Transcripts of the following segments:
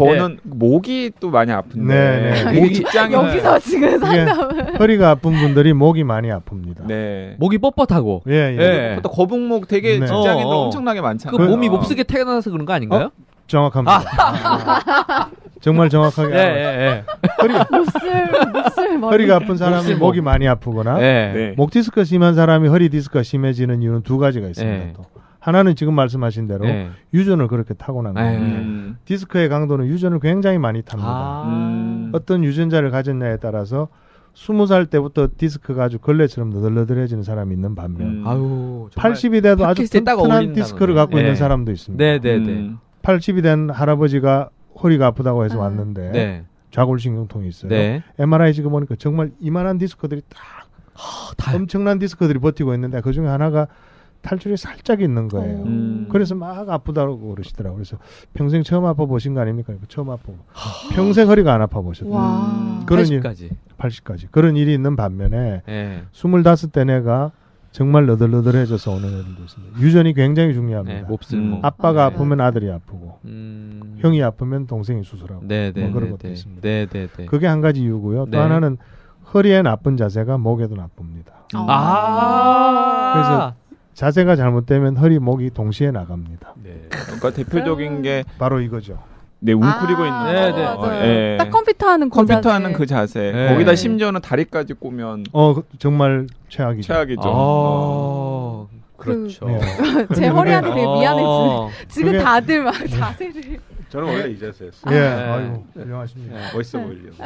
저는 목이 또 많이 아픈데 네. 목이 직장인 여기서 지금 상담을. 허리가 아픈 분들이 목이 많이 아픕니다. 네. 목이 뻣뻣하고. 예. 예. 또 거북목 되게 네. 직장인들 엄청나게 그 많잖아요. 몸이 몹쓰게 태어나서 그런 거 아닌가요? 정확합니다. 정말 정확하게. 예. 몹쓸 머리. 허리가 아픈 사람이 몹쓸 목이 많이 아프거나 예. 네. 목 디스크가 심한 사람이 허리 디스크가 심해지는 이유는 두 가지가 있습니다. 네. 또. 하나는 지금 말씀하신 대로 예. 유전을 그렇게 타고난 네. 거예요. 디스크의 강도는 유전을 굉장히 많이 탑니다. 어떤 유전자를 가졌냐에 따라서 20살 때부터 디스크가 아주 걸레처럼 너덜너덜해지는 사람이 있는 반면 아유. 정말 80이 돼도 아주 팟캐스트에 딱 튼튼한 어울린다는 디스크를 거네. 갖고 있는 네. 사람도 있습니다. 네네네. 80이 된 할아버지가 허리가 아프다고 해서 왔는데 네. 좌골신경통이 있어요. 네. MRI 찍어보니까 정말 이만한 디스크들이 딱 엄청난 디스크들이 버티고 있는데 그중에 하나가 탈출이 살짝 있는 거예요. 그래서 막 아프다고 그러시더라고요. 그래서 평생 처음 아파 보신 거 아닙니까? 처음 아파. 평생 허리가 안 아파 보셨어요. 와. 그런 일, 80까지. 80까지. 그런 일이 있는 반면에 예. 25대 내가 정말 너덜너덜해져서 오는 애들도 있습니다. 유전이 굉장히 중요합니다. 네, 몹쓸모. 아빠가 맞아요. 아프면 아들이 아프고 형이 아프면 동생이 수술하고 네네. 뭐 그런 것도 있습니다. 네네네. 그게 한 가지 이유고요. 또 네. 하나는 허리에 나쁜 자세가 목에도 나쁩니다. 그래서 자세가 잘못되면 허리, 목이 동시에 나갑니다. 네. 그러니까 대표적인 게 바로 이거죠. 네, 웅크리고 있는 네, 거. 네. 맞아요. 예. 딱 컴퓨터 하는 그 컴퓨터 자세. 하는 그 자세. 네. 거기다 심지어는 다리까지 꼬면 정말 최악이죠. 최악이죠. 그렇죠. 네. 제 허리한테 되게 미안해. 지금 그게- 다들 막 자세를. 저는 원래 이 자세였어요. 예, 네. 아이고 훌륭하십니다. 멋있어 보이려고.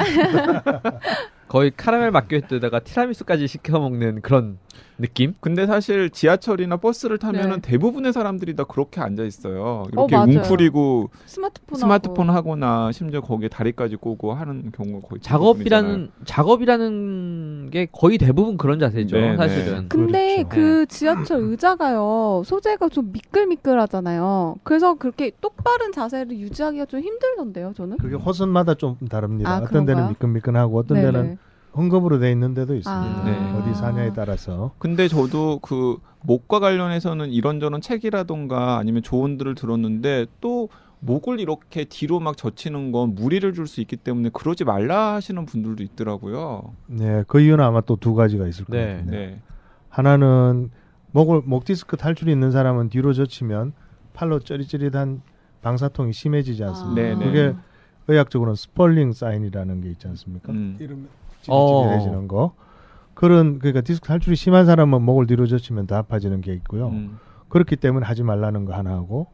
거의 카라멜 마키아토에다가 티라미수까지 시켜 먹는 그런 느낌? 근데 사실 지하철이나 버스를 타면은 네. 대부분의 사람들이 다 그렇게 앉아 있어요. 이렇게 맞아요. 웅크리고 스마트폰 하거나 심지어 거기에 다리까지 꼬고 하는 경우가 거의 대부분이잖아요. 작업이라는 게 거의 대부분 그런 자세죠. 네, 사실은. 근데 그렇죠. 그 지하철 의자가요 소재가 좀 미끌미끌하잖아요. 그래서 그렇게 똑바른 자세를 유지하기가 좀 힘들던데요, 저는. 그게 호선마다 좀 다릅니다. 아, 어떤 데는 그런가요? 미끈미끈하고 어떤 네네. 데는 헝겊으로 돼 있는 데도 있습니다. 아. 네. 어디 사냐에 따라서. 근데 저도 그 목과 관련해서는 이런저런 책이라던가 아니면 조언들을 들었는데 또 목을 이렇게 뒤로 막 젖히는 건 무리를 줄 수 있기 때문에 그러지 말라 하시는 분들도 있더라고요. 네, 그 이유는 아마 또 두 가지가 있을 것 네. 같은데. 네. 하나는 목 디스크 탈출이 있는 사람은 뒤로 젖히면 팔로 쩌릿쩌릿한 방사통이 심해지지 않습니까? 네, 네. 그게 의학적으로는 스펄링 사인이라는 게 있지 않습니까? 이러면 찌릿찌릿해지는 거. 그러니까 디스크 탈출이 심한 사람은 목을 뒤로 젖히면 더 아파지는 게 있고요. 그렇기 때문에 하지 말라는 거 하나 하고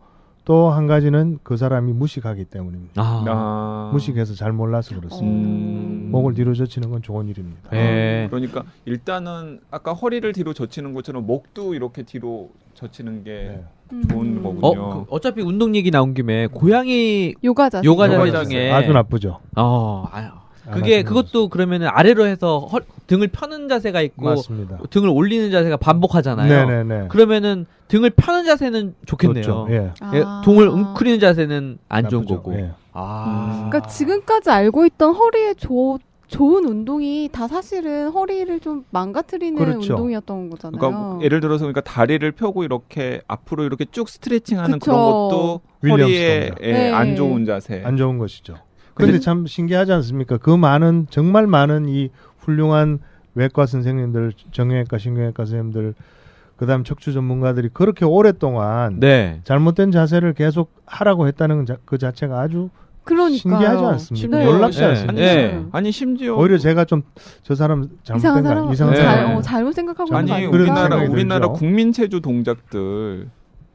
또 한 가지는 그 사람이 무식하기 때문입니다. 무식해서 잘 몰라서 그렇습니다. 목을 뒤로 젖히는 건 좋은 일입니다. 네. 그러니까 일단은 아까 허리를 뒤로 젖히는 것처럼 목도 이렇게 뒤로 젖히는 게 좋은 거군요. 어차피 운동 얘기 나온 김에 고양이 요가 자세. 요가 요가 자세 자세. 중에 아주 나쁘죠. 그게 그것도 그러면 아래로 해서 등을 펴는 자세가 있고 맞습니다. 등을 올리는 자세가 반복하잖아요. 네네네. 그러면은 등을 펴는 자세는 좋겠네요. 그렇죠. 예. 등을 웅크리는 자세는 안 좋은 나쁘죠. 거고. 예. 그러니까 지금까지 알고 있던 허리에 좋은 운동이 다 사실은 허리를 좀 망가뜨리는 그렇죠. 운동이었던 거잖아요. 그러니까 예를 들어서 그러니까 다리를 펴고 이렇게 앞으로 이렇게 쭉 스트레칭하는 그쵸. 그런 것도 윌리엄스 허리에 동작. 네. 안 좋은 자세. 안 좋은 것이죠. 그런데 참 신기하지 않습니까? 그 정말 많은 이 훌륭한 외과 선생님들, 정형외과, 신경외과 선생님들, 그다음 척추 전문가들이 그렇게 오랫동안 네. 잘못된 자세를 계속 하라고 했다는 그 자체가 아주 그러니까요. 신기하지 않습니까? 네. 놀랍지 네. 않습니까? 네. 아니 심지어 오히려 제가 좀 저 사람 이상한 잘못된 사람, 거 이상한 네. 사람 잘못 생각하고 있는 거 아니 아닙니까? 우리나라 들죠. 국민체조 동작들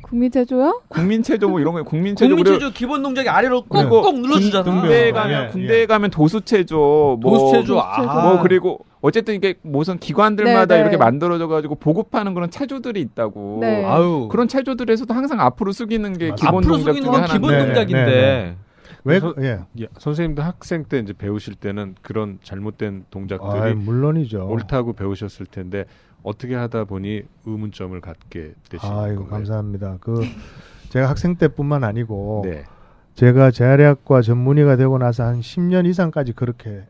국민체조요? 국민체조 뭐 이런 거 국민체조 국민체조 기본 동작이 아래로 그리고 꾹꾹 눌러주잖아. 군대에 가면 도수체조 뭐 도수체조 뭐 그리고 어쨌든 이게 무슨 기관들마다 네, 네. 이렇게 만들어져 가지고 보급하는 그런 체조들이 있다고. 네. 아유. 그런 체조들에서도 항상 앞으로 숙이는 게 맞습니다. 기본 앞으로 동작 숙이는 중에 건 하나인데. 기본 네, 동작인데. 네, 왜? 선- 예. 선생님도 학생 때 이제 배우실 때는 그런 잘못된 동작들이 물론이죠. 옳다고 배우셨을 텐데 어떻게 하다 보니 의문점을 갖게 되신 아이고 건가요? 감사합니다. 제가 학생 때뿐만 아니고 네. 제가 재활의학과 전문의가 되고 나서 한 10년 이상까지 그렇게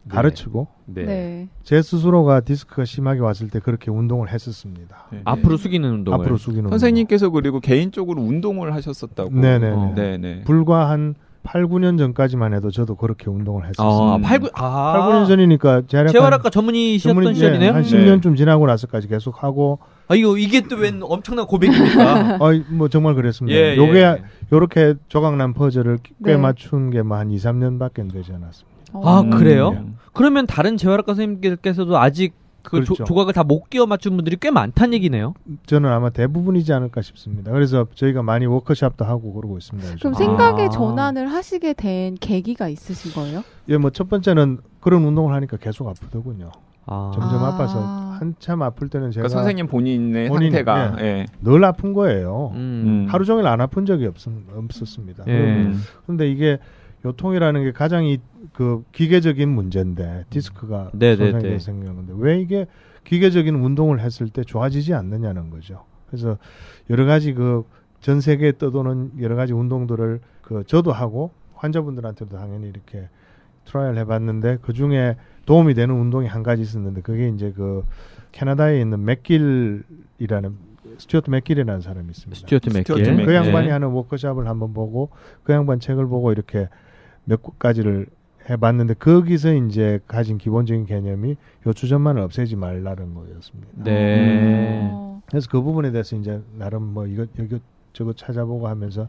가르치고 네. 제 스스로가 디스크가 심하게 왔을 때 그렇게 운동을 했었습니다. 네. 앞으로 숙이는 운동을. 앞으로 숙이는 선생님께서 그리고 개인적으로 운동을 하셨었다고. 네네네. 네네. 불과 한 8, 9년 전까지만 해도 저도 그렇게 운동을 했었어요. 8, 9년 전이니까 재활학과 전문의셨던 시절이네요. 한 10년쯤 지나고 나서까지 계속 하고. 이게 또 웬 엄청난 고백입니까? 뭐 정말 그랬습니다. 예, 요게 요렇게 조각난 퍼즐을 꽤 네. 맞춘 게 한 2, 3년밖에 되지 않았습니다. 그래요? 그러면 다른 재활학과 선생님께서도 아직 그 그렇죠. 조각을 다 못 끼워 맞춘 분들이 꽤 많다는 얘기네요. 저는 아마 대부분이지 않을까 싶습니다. 그래서 저희가 많이 워크숍도 하고 그러고 있습니다. 요즘. 그럼 생각의 전환을 하시게 된 계기가 있으신 거예요? 예, 뭐 첫 번째는 그런 운동을 하니까 계속 아프더군요. 점점 아. 아파서 한참 아플 때는 제가 그러니까 선생님 본인의 상태가 늘 아픈 거예요. 하루 하루 종일 안 아픈 적이 없었습니다. 예. 그런데 이게 요통이라는 게 가장 그 기계적인 문제인데 디스크가 손상이 돼서 생기는 건데 왜 이게 기계적인 운동을 했을 때 좋아지지 않느냐는 거죠. 그래서 여러 가지 그 전 세계에 떠도는 여러 가지 운동들을 저도 하고 환자분들한테도 당연히 이렇게 트라이얼 해봤는데 그 중에 도움이 되는 운동이 한 가지 있었는데 그게 이제 그 캐나다에 있는 스튜어트 맥길이라는 사람이 있습니다. 스튜어트 맥길. 그 양반이 하는 워크숍을 한번 보고 그 양반 책을 보고 이렇게 몇 가지를 해봤는데 거기서 이제 가진 기본적인 개념이 요추전만을 없애지 말라는 거였습니다. 네. 그래서 그 부분에 대해서 이제 나름 뭐 이거 저거 찾아보고 하면서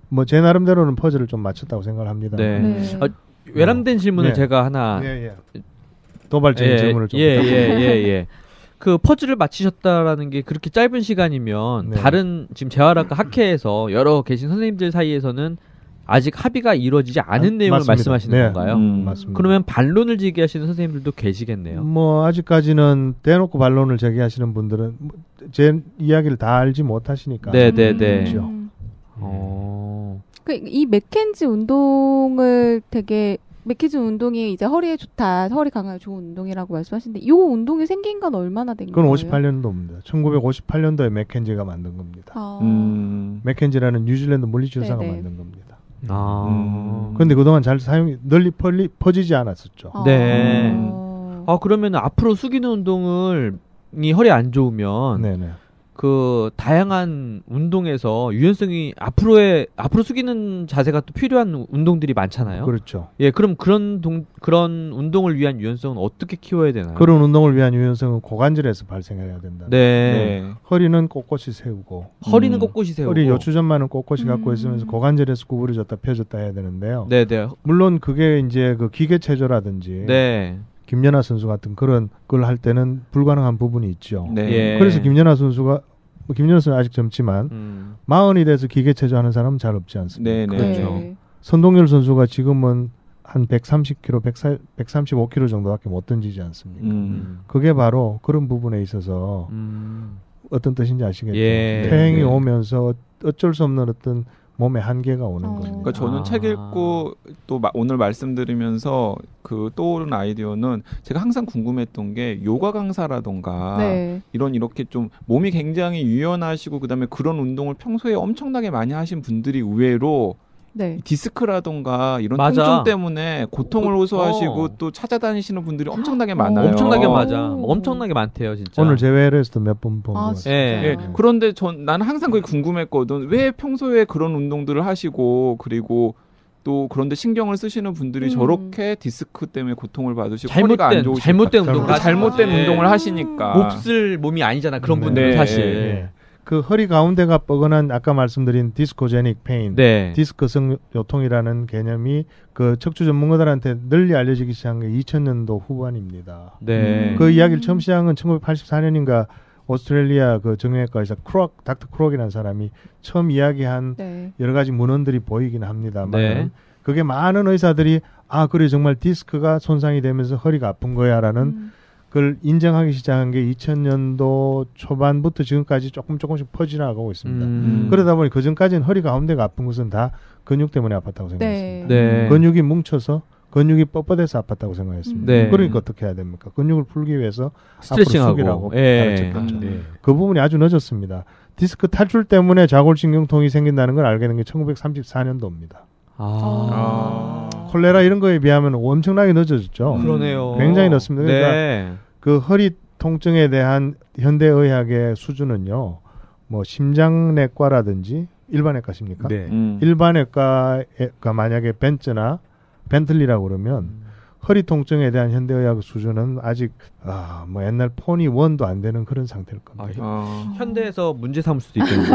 뭐 제 나름대로는 퍼즐을 좀 맞췄다고 생각을 합니다. 네. 외람된 질문을 제가 하나 도발적인 질문을 좀 그 퍼즐을 맞히셨다라는 게 그렇게 짧은 시간이면 다른 지금 재활학과 학회에서 여러 계신 선생님들 사이에서는 아직 합의가 이루어지지 않은 내용을 맞습니다. 말씀하시는 건가요? 맞습니다. 그러면 반론을 제기하시는 선생님들도 계시겠네요. 뭐 아직까지는 대놓고 반론을 제기하시는 분들은 제 이야기를 다 알지 못하시니까. 그렇죠. 이 맥켄지 운동이 이제 허리에 좋다, 허리 강화에 좋은 운동이라고 말씀하시는데 이 운동이 생긴 건 얼마나 된 그건 거예요? 58년도입니다. 1958년도에 맥켄지가 만든 겁니다. 맥켄지라는 뉴질랜드 물리치료사가 만든 겁니다. 그런데 그동안 잘 널리 퍼지지 않았었죠. 네. 그러면 앞으로 숙이는 운동이 허리 안 좋으면 그 다양한 운동에서 유연성이 앞으로 숙이는 자세가 또 필요한 운동들이 많잖아요. 그렇죠. 예, 그럼 그런 운동을 위한 유연성은 어떻게 키워야 되나요? 그런 운동을 위한 유연성은 고관절에서 발생해야 된다. 허리는 꼿꼿이 세우고. 허리 요추전만은 꼿꼿이 갖고 있으면서 고관절에서 구부러졌다 펴졌다 해야 되는데요. 물론 그게 이제 그 기계 체조라든지. 김연아 선수 같은 그런 걸 할 때는 불가능한 부분이 있죠. 그래서 김연아 선수는 아직 젊지만 40이 돼서 기계체조하는 사람은 잘 없지 않습니까? 그렇죠. 선동열 선수가 지금은 한 130kg, 135kg 정도밖에 못 던지지 않습니까? 그게 바로 그런 부분에 있어서 어떤 뜻인지 아시겠죠? 퇴행이 오면서 어쩔 수 없는 어떤 몸에 한계가 오는 겁니다. 그러니까 저는 책 읽고 또 오늘 말씀드리면서 그 떠오른 아이디어는 제가 항상 궁금했던 게 요가 강사라던가 이렇게 좀 몸이 굉장히 유연하시고 그다음에 그런 운동을 평소에 엄청나게 많이 하신 분들이 의외로 디스크라던가 이런 통증 때문에 고통을 호소하시고 또 찾아다니시는 분들이 엄청나게 많아요. 엄청나게 많대요, 진짜. 오늘 제외해서도 몇 번 본 것 같아요. 그런데 나는 항상 그게 궁금했거든. 왜 평소에 그런 운동들을 하시고 그리고 또 그런데 신경을 쓰시는 분들이 저렇게 디스크 때문에 고통을 받으시고 허리가 안 좋으시니까 잘못된 운동을 하시니까 몹쓸 몸이 아니잖아, 그런 분들은 사실. 그 허리 가운데가 뻐근한 아까 말씀드린 디스코제닉 페인, 디스크성 요통이라는 개념이 그 척추 전문가들한테 널리 알려지기 시작한 게 2000년도 후반입니다. 그 이야기를 처음 시작한 건 1984년인가 오스트레일리아 그 정형외과 의사 닥터 크록이라는 사람이 처음 이야기한 여러 가지 문헌들이 보이긴 합니다만 그게 많은 의사들이 그래 정말 디스크가 손상이 되면서 허리가 아픈 거야라는 그걸 인정하기 시작한 게 2000년도 초반부터 지금까지 조금씩 퍼져나가고 있습니다. 그러다 보니 그 전까지는 허리 가운데가 아픈 것은 다 근육 때문에 아팠다고 생각했습니다. 근육이 뭉쳐서 근육이 뻣뻣해서 아팠다고 생각했습니다. 그러니까 어떻게 해야 됩니까? 근육을 풀기 위해서 스트레칭하고 가르쳤겠죠. 그 부분이 아주 늦었습니다. 디스크 탈출 때문에 좌골신경통이 생긴다는 걸 알게 된 게 1934년도입니다. 콜레라 이런 거에 비하면 엄청나게 늦어졌죠. 그러네요. 굉장히 늦습니다. 그러니까 그 허리 통증에 대한 현대의학의 수준은요, 뭐 심장내과라든지 일반외과십니까? 네. 일반외과가 만약에 벤틀리라고 그러면 허리 통증에 대한 현대의학 수준은 아직 뭐 옛날 폰이 원도 안 되는 그런 상태일 겁니다. 현대에서 문제 삼을 수도 있겠는데.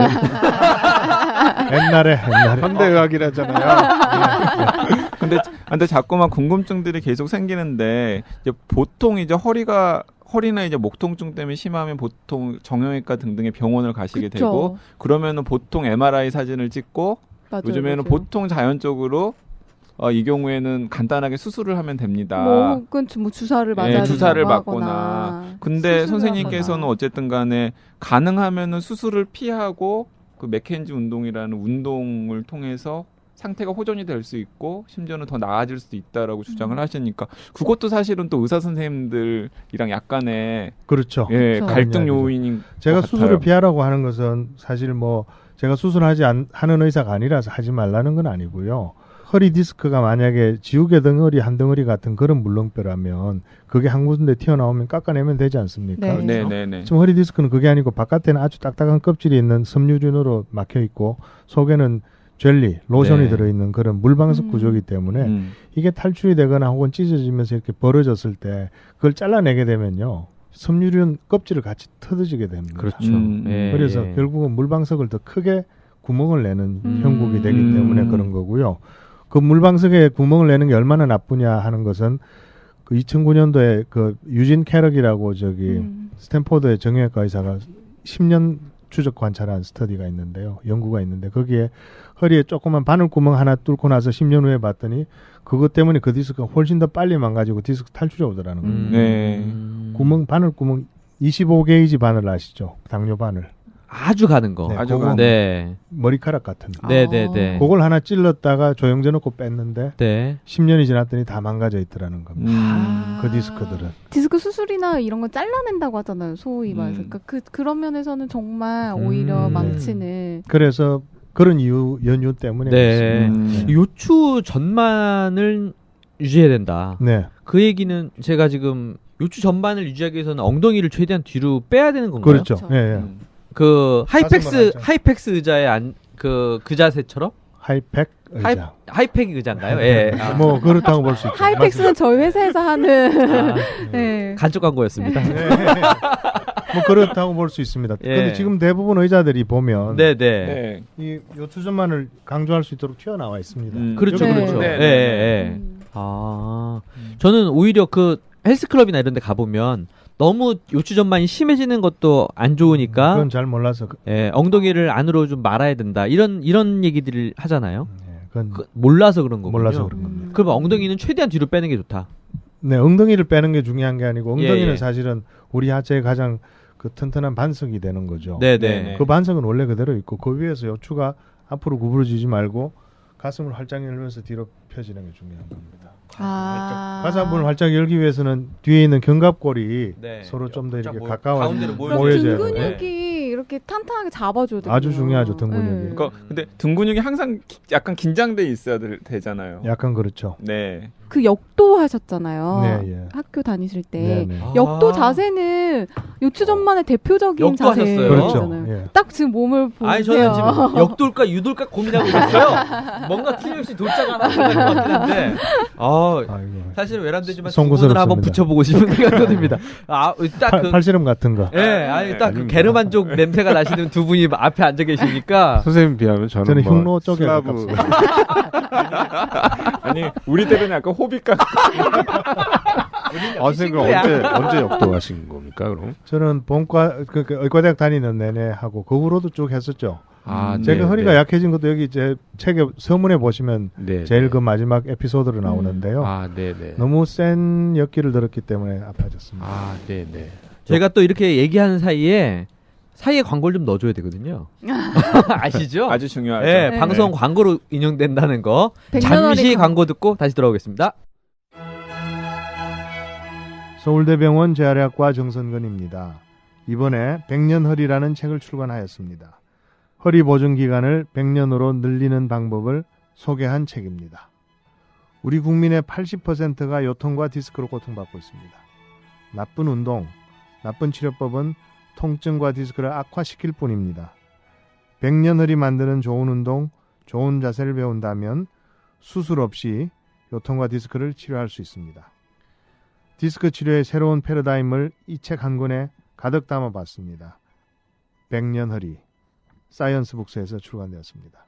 옛날에 현대의학이라잖아요. 근데 자꾸만 궁금증들이 계속 생기는데 이제 보통 이제 허리나 이제 목 통증 때문에 심하면 보통 정형외과 등등의 병원을 가시게 그쵸. 되고 그러면은 보통 MRI 사진을 찍고 맞아요, 요즘에는 맞아요. 보통 자연적으로 이 경우에는 간단하게 수술을 하면 됩니다. 뭐 혹은 뭐 주사를 맞아야 주사를 된다고 맞거나. 하거나 근데 수술을 선생님께서는 하거나. 어쨌든 간에 가능하면은 수술을 피하고 그 맥켄지 운동이라는 운동을 통해서 상태가 호전이 될 수 있고 심지어는 더 나아질 수도 있다라고 주장을 하시니까 그것도 사실은 또 의사 선생님들이랑 약간의 그렇죠. 예, 그렇죠. 갈등 요인인 제가 것 수술을 같아요. 피하라고 하는 것은 사실 뭐 제가 수술하지 하는 의사가 아니라서 하지 말라는 건 아니고요. 허리 디스크가 만약에 지우개 덩어리 한 덩어리 같은 그런 물렁뼈라면 그게 한 군데 튀어나오면 깎아내면 되지 않습니까? 네. 네네네. 지금 허리 디스크는 그게 아니고 바깥에는 아주 딱딱한 껍질이 있는 섬유륜으로 막혀 있고 속에는 젤리, 로션이 네. 들어있는 그런 물방석 구조이기 때문에 이게 탈출이 되거나 혹은 찢어지면서 이렇게 벌어졌을 때 그걸 잘라내게 되면요. 섬유륜 껍질을 같이 터득지게 됩니다. 그렇죠. 예, 그래서 예. 결국은 물방석을 더 크게 구멍을 내는 음. 형국이 되기 때문에 그런 거고요. 그 물방석에 구멍을 내는 게 얼마나 나쁘냐 하는 것은 그 2009년도에 그 유진 캐럭이라고 스탠포드의 정형외과 의사가 10년 추적 관찰한 스터디가 있는데요. 연구가 있는데 거기에 허리에 조그만 바늘구멍 하나 뚫고 나서 10년 후에 봤더니 그것 때문에 그 디스크가 훨씬 더 빨리 망가지고 디스크 탈출이 오더라는 거예요. 네. 바늘구멍 25게이지 바늘 아시죠? 당뇨 바늘. 아주 가는 거. 네, 아주 그거 가는 네. 머리카락 같은. 네네네. 그걸 하나 찔렀다가 조영제 놓고 뺐는데 네. 10년이 지났더니 다 망가져 있더라는 겁니다. 아. 그 디스크들은. 디스크 수술이나 이런 건 잘라낸다고 하잖아요. 소위 말해서. 음. 그러니까 그런 면에서는 정말 오히려 망치는. 그래서 그런 연유 때문에 네. 그렇습니다. 요추 전만을 유지해야 된다. 네. 그 얘기는 제가 지금 요추 전반을 유지하기 위해서는 엉덩이를 최대한 뒤로 빼야 되는 건가요? 그렇죠. 그렇죠. 예, 예. 그 가슴을 하이팩스 의자에 그 자세처럼 하이팩 의자. 하이팩 의자인가요? 예. 뭐 그렇다고 볼 수 있죠. 하이팩스는 저희 회사에서 하는. 아, 네. 간접 광고였습니다. 네. 뭐 그렇다고 볼 수 있습니다. 예. 근데 지금 대부분 의자들이 보면 네네. 네. 이 요추전만을 강조할 수 있도록 튀어나와 있습니다. 그렇죠, 네. 그렇죠. 네, 예, 네, 예, 예. 아, 저는 오히려 그 헬스클럽이나 이런 데 가보면 너무 요추 전반이 심해지는 것도 안 좋으니까 그건 잘 몰라서 예, 엉덩이를 안으로 좀 말아야 된다. 이런 얘기들을 하잖아요. 그건 몰라서 그런 거군요. 몰라서 그런 겁니다. 그럼 엉덩이는 최대한 뒤로 빼는 게 좋다. 네, 엉덩이를 빼는 게 중요한 게 아니고 엉덩이는 예, 예. 사실은 우리 하체의 가장 그 튼튼한 반석이 되는 거죠. 네네. 그 반석은 원래 그대로 있고 그 위에서 요추가 앞으로 구부러지지 말고 가슴을 활짝 열면서 뒤로 펴지는 게 중요한 겁니다. 가슴을 활짝 열기 위해서는 뒤에 있는 견갑골이 네. 서로 좀 더 이렇게 뭐 가까워지고 가운데로 그럼 모여져야 등 돼요. 근육이 이렇게 탄탄하게 잡아줘야 돼요. 아주 중요하죠, 등 근육이. 그러니까 근데 등 근육이 항상 약간 긴장돼 있어야 되잖아요. 약간 그렇죠. 네. 그 역도 하셨잖아요. 네, 예. 학교 다니실 때. 네, 네. 역도 자세는 요추전만의 대표적인 역도 하셨어요? 그렇죠. 자세잖아요. 예. 딱 지금 몸을 보세요. 아니 저는 지금 역돌까 유돌까 고민하고 있었어요. 뭔가 틀림없이 돌자가 하나 될것 같긴 한데. 아이고. 사실 외람되지만 송구스럽습니다. 두분을 한번 붙여보고 싶은 생각이 듭니다. 딱 팔씨름 같은 거. 예, 아니 딱 그 아닙니다. 게르만족 냄새가 나시는 두 분이 앞에 앉아 계시니까 선생님 비하면 저는 저는 뭐 흉노 쪽에 슬라브 아니 우리 때는 약간 호비가 선생님 그럼 언제 역도하신 겁니까 그럼? 저는 본과 그 의과대학 다니는 내내 하고 그 후로도 쭉 했었죠. 제가 네, 허리가 네. 약해진 것도 여기 제 책에 서문에 보시면 네, 제일 네. 그 마지막 에피소드로 나오는데요. 네네. 너무 센 역기를 들었기 때문에 아파졌습니다. 네네. 저희가 또 이렇게 얘기하는 사이에 광고를 좀 넣어줘야 되거든요. 아시죠? 아주 중요하죠. 네, 네. 방송 광고로 인용된다는 거. 백년원의 잠시 광고 듣고 다시 돌아오겠습니다. 서울대병원 재활의학과 정선근입니다. 이번에 100년 허리라는 책을 출간하였습니다. 허리 보증 기간을 100년으로 늘리는 방법을 소개한 책입니다. 우리 국민의 80%가 요통과 디스크로 고통받고 있습니다. 나쁜 운동, 나쁜 치료법은 통증과 디스크를 악화시킬 뿐입니다. 백년허리 만드는 좋은 운동, 좋은 자세를 배운다면 수술 없이 요통과 디스크를 치료할 수 있습니다. 디스크 치료의 새로운 패러다임을 이 책 한 권에 가득 담아봤습니다. 백년허리, 사이언스 북스에서 출간되었습니다.